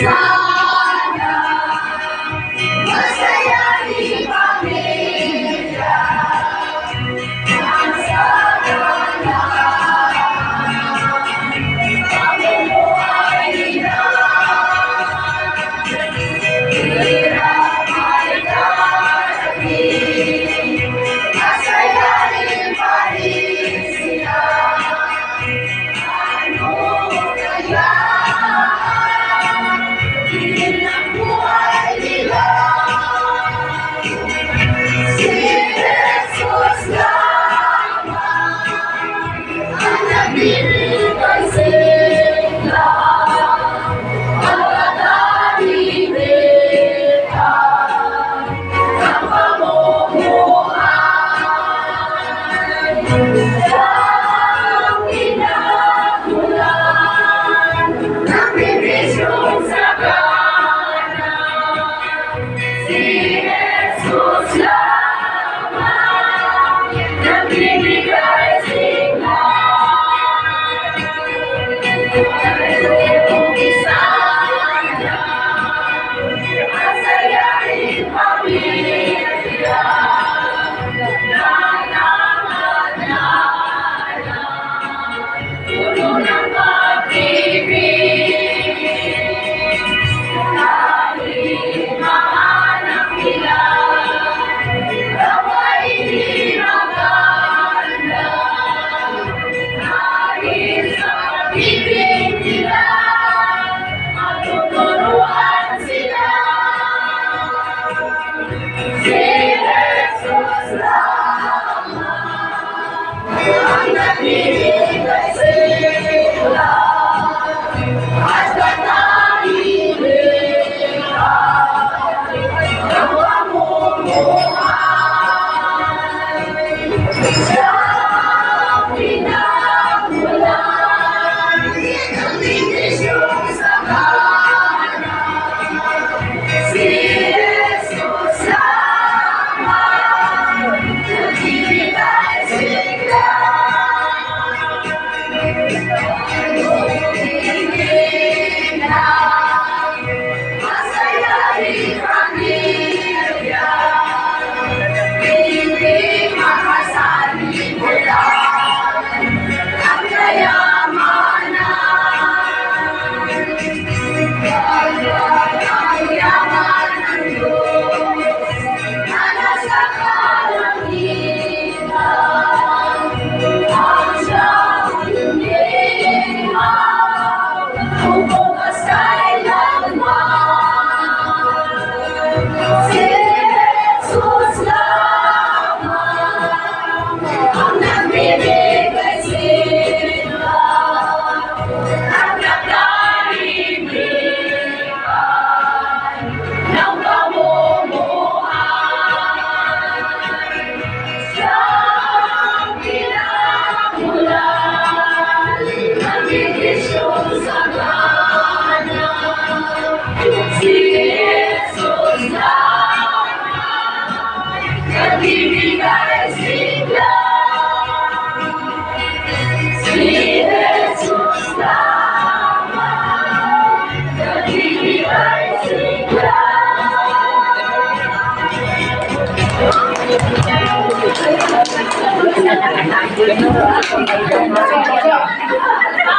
sana masaya di pamilya. Ang sana pamumuhay nila, hirap ay darating, masayahin pa rin sila. Ano kaya hingin ang buhay nila? Si Jesus lamang ang nagbibigay sila, ang katahimikan ng pamumuhay. Siyang pinagulan ng bibisyong sagana, si Jesus lamang nagbibigay sigla. Kung isana masayahin pamilya, nanangalan puno ng pag-ibig. Kahit mahanap nila, gawa'y hindi maganda. Dahil sa pag-ibig nila, matuturuan sila. Si Jesus lamang ang nagbibigay sigla at katahimikan ng pamumuhay. Siyang pinagulan ng bibisyong sagana, si Jesus lamang nagbibigay sigla. Hingin lang masayahin pamilya, hindi makasanlibutan ang kayamanan. Pagkat ang yaman ng Diyos na nasa kalangitan, ang siyang hinihingaw, bubukas kailanman. Si Jesus lamang ang nagbibigay sigla at katahimikan ng pamumuhay. Siyang pinagulan ng bibisyong sagana, si Jesus lamang nagbibigay sigla. Si Jesus lamang nagbibigay sigla.